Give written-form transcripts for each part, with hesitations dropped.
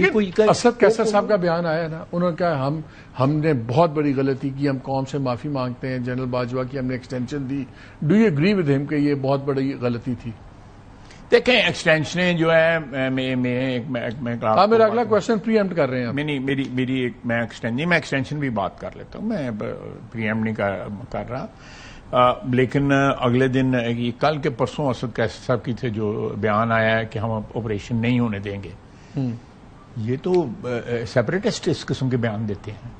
لیکن اسد کیسر صاحب کا بیان آیا نا، انہوں نے کہا ہم نے بہت بڑی غلطی کی، ہم قوم سے معافی مانگتے ہیں، جنرل باجوہ کی ہم نے extension the. Do you agree with ہم کہ یہ بہت بڑی غلطی تھی؟ دیکھیں ایکسٹینشن جو ہے آپ میرا اگلا کوشچن پری ایمپٹ کر رہے ہیں. میری میں ایکسٹینشن بھی بات کر لیتا ہوں، میں پری ایمپٹ نہیں کر رہا. لیکن اگلے دن کل کے پرسوں اسد کیسر صاحب کی تھے جو بیان آیا ہے کہ ہم آپریشن نہیں ہونے دیں گے، یہ تو سیپریٹسٹ اس قسم کے بیان دیتے ہیں.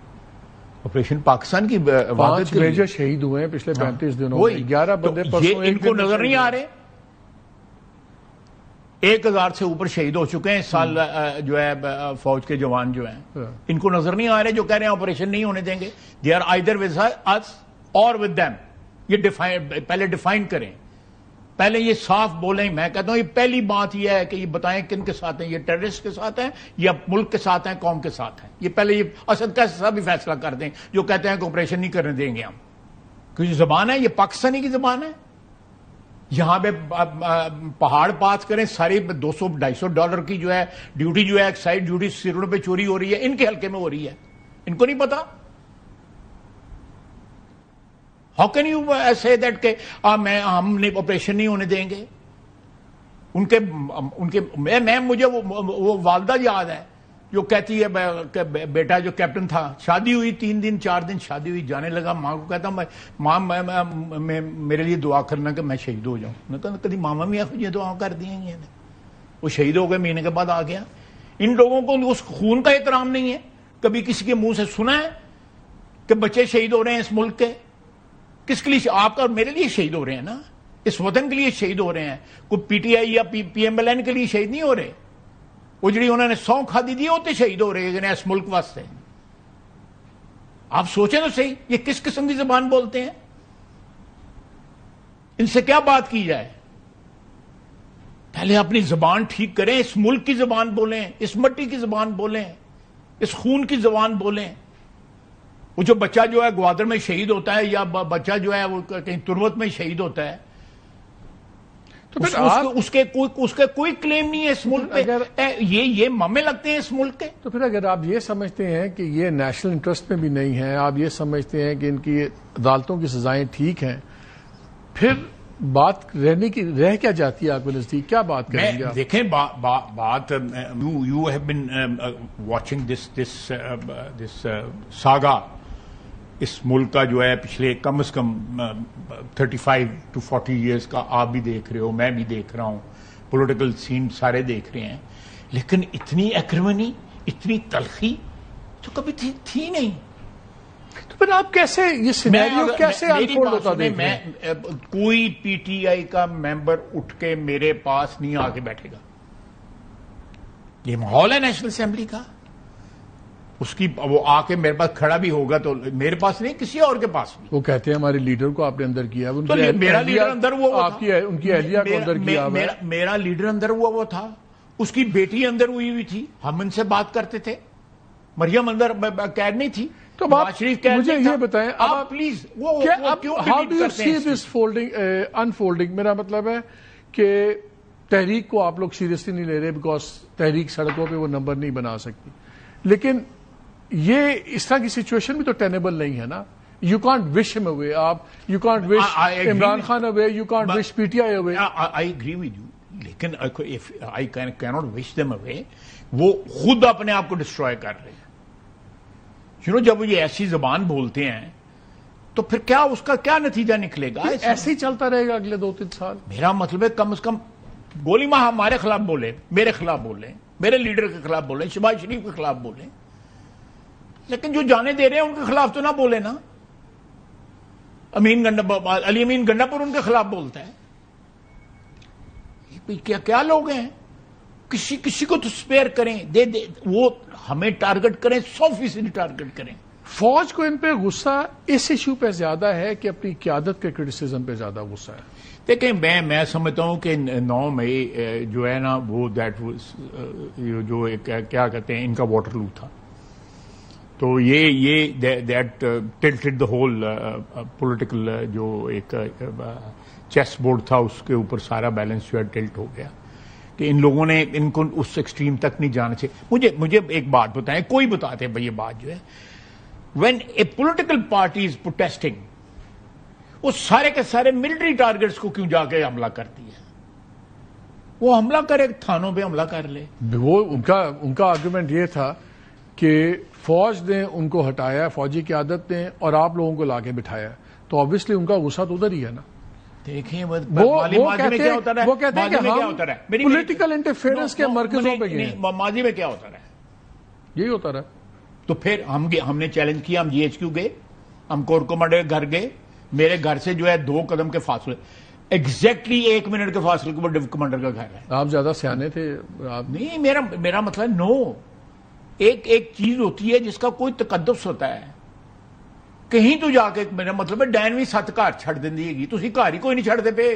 آپریشن پاکستان کی 5 میجر شہید ہوئے ہیں پچھلے 35 دنوں میں، 11 بندے پرسوں. ان کو نظر نہیں آ رہے؟ 1000 سے اوپر شہید ہو چکے ہیں اس سال جو ہے فوج کے جوان جو ہیں، ان کو نظر نہیں آ رہے جو کہہ رہے ہیں آپریشن نہیں ہونے دیں گے. They are either with us or with them. یہ پہلے ڈیفائن کریں، پہلے یہ صاف بولیں. میں کہتا ہوں یہ پہلی بات یہ ہے کہ یہ بتائیں کن کے ساتھ ہیں، یہ ٹیررسٹ کے ساتھ ہیں یا ملک کے ساتھ ہیں، قوم کے ساتھ ہیں. یہ پہلے یہ اسد کیسر صاحب بھی فیصلہ کر دیں جو کہتے ہیں کہ آپریشن نہیں کرنے دیں گے ہم. کیونکہ زبان ہے یہ پاکستانی کی زبان ہے. یہاں پہ پہاڑ پاس کریں، ساری $200-250 کی جو ہے ڈیوٹی جو ہے ایکسائز ڈیوٹی سیروں پہ چوری ہو رہی ہے، ان کے حلقے میں ہو رہی ہے. ان کو نہیں پتا. ہاؤ کین یو سے دیٹ کہ ہم نے آپریشن نہیں ہونے دیں گے. مجھے وہ والدہ یاد ہے جو کہتی ہے کہ بیٹا جو کیپٹن تھا، شادی ہوئی 3-4 دن شادی ہوئی، جانے لگا ماں کو کہتا ماں میرے لیے دعا کرنا کہ میں شہید ہو جاؤں. میں کہا کبھی ماما بھی یہ دعا کر دی ہیں. وہ شہید ہو گئے، مہینے کے بعد آ گیا. ان لوگوں کو اس خون کا احترام نہیں ہے. کبھی کسی کے منہ سے سنا ہے کہ بچے شہید ہو رہے ہیں اس ملک کے؟ کس کے لیے؟ آپ کا اور میرے لیے شہید ہو رہے ہیں نا، اس وطن کے لیے شہید ہو رہے ہیں. کوئی پی ٹی آئی یا پی ایم ایل این کے لیے شہید نہیں ہو رہے. وہ جڑی انہوں نے 100 کھادی دی ہوتے شہید ہو رہے ہیں اس ملک واسطے. آپ سوچیں تو صحیح، یہ کس قسم کی زبان بولتے ہیں؟ ان سے کیا بات کی جائے؟ پہلے اپنی زبان ٹھیک کریں، اس ملک کی زبان بولیں، اس مٹی کی زبان بولیں، اس خون کی زبان بولیں. وہ جو بچہ جو ہے گوادر میں شہید ہوتا ہے یا بچہ جو ہے وہ کہیں تربت میں شہید ہوتا ہے، تو اس کے کوئی کلیم نہیں ہے اس ملک پہ. یہ مامے لگتے ہیں اس ملک کے. تو پھر اگر آپ یہ سمجھتے ہیں کہ یہ نیشنل انٹرسٹ میں بھی نہیں ہے، آپ یہ سمجھتے ہیں کہ ان کی عدالتوں کی سزائیں ٹھیک ہیں، پھر بات رہ کیا جاتی ہے آپ کو نزدیک؟ کیا بات کریں گے آپ؟ دیکھیں بات you have been watching this saga. اس ملک کا جو ہے پچھلے کم از کم 35 to 40 ایئرس کا آپ بھی دیکھ رہے ہو، میں بھی دیکھ رہا ہوں، پولیٹیکل سین سارے دیکھ رہے ہیں. لیکن اتنی ایکرمنی، اتنی تلخی تو کبھی تھی نہیں. تو پھر آپ کیسے یہ سینیریو کیسے انفولڈ ہوتا دیکھ رہے ہیں؟ کوئی پی ٹی آئی کا ممبر اٹھ کے میرے پاس نہیں آ کے بیٹھے گا. یہ ماحول ہے نیشنل اسمبلی کا. اس کی وہ آ کے میرے پاس کھڑا بھی ہوگا تو میرے پاس نہیں، کسی اور کے پاس بھی. وہ کہتے ہیں ہمارے لیڈر کو آپ نے اندر کیا. میرا لیڈر اندر ہوا آپ کی ان کی اہلیہ کو اندر کیا. میرا لیڈر اندر ہوا وہ تھا، اس کی بیٹی اندر ہوئی تھی. ہم ان سے بات کرتے تھے. مریم اندر قید نہیں تھی. تو مجھے یہ بتائیں آپ please how do you see this unfolding? میرا مطلب ہے کہ تحریک کو آپ لوگ سیریسلی نہیں لے رہے بیکاز تحریک سڑکوں پہ وہ نمبر نہیں بنا سکتی. لیکن یہ اس طرح کی سچویشن بھی تو ٹینیبل نہیں ہے نا. You can't wish him away. You can't wish Imran Khan away. You can't wish P T I away. I agree with you. لیکن I cannot wish them away. وہ خود اپنے آپ کو ڈسٹروائے کر رہے ہیں. جب وہ یہ ایسی زبان بولتے ہیں تو پھر کیا اس کا کیا نتیجہ نکلے گا؟ ایسے ہی چلتا رہے گا اگلے 2-3 سال. میرا مطلب ہے کم از کم گولی ماہ ہمارے خلاف بولے، میرے خلاف بولے، میرے لیڈر کے خلاف بولے، شہباز شریف کے خلاف بولے. لیکن جو جانے دے رہے ہیں ان کے خلاف تو نہ بولے نا. علی امین گنڈا پر ان کے خلاف بولتا ہے. کیا لوگ ہیں؟ کسی کو تو سپیئر کریں. وہ ہمیں ٹارگٹ کریں، 100% ٹارگٹ کریں. فوج کو ان پہ غصہ اس ایشو پہ زیادہ ہے کہ اپنی قیادت کے کرٹیسزم پہ زیادہ غصہ ہے؟ دیکھیں میں سمجھتا ہوں کہ 9 مئی جو ہے نا وہ جو کیا کہتے ہیں ان کا واٹر لو تھا. تو یہ that tilted the whole political جو ایک چیس بورڈ تھا اس کے اوپر سارا بیلنس جو ہے ٹلٹ ہو گیا کہ ان لوگوں نے ان کو اس ایکسٹریم تک نہیں جانا چاہیے. مجھے ایک بات بتائیں, کوئی بتاتے ہیں بھائی یہ بات جو ہے, when a political party is protesting, وہ سارے کے سارے ملٹری ٹارگیٹس کو کیوں جا کے حملہ کرتی ہے؟ وہ حملہ کرے, تھانوں پہ حملہ کر لے. وہ ان کا آرگومنٹ یہ تھا کہ فوج نے ان کو ہٹایا, فوجی قیادت نے, اور آپ لوگوں کو لا کے بٹھایا, تو آبویسلی ان کا غصہ تو ادھر ہی ہے نا. دیکھیں وہ کہتے ہیں کہ ہم پولیٹیکل انٹرفیئرنس کے مرکزوں پہ گئے. ماضی میں کیا ہوتا رہا؟ یہی ہوتا رہا. تو پھر ہم نے چیلنج کیا, ہم جی ایچ کیو گئے, ہم کور کمانڈر کے گھر گئے, میرے گھر سے جو ہے 2 قدم کے فاصلے, ایگزیکٹلی 1 منٹ کے فاصلے کے اوپر ڈویژن کمانڈر کا گھر ہے. آپ زیادہ سیانے تھے. نہیں, میرا مطلب نو, ایک چیز ہوتی ہے جس کا کوئی تقدس ہوتا ہے. کہیں تو جا کے, میرا مطلب ہے ڈینویں 7 گھر چھڑ دیں گی, تھی گھر ہی کوئی نہیں چھڑتے پے.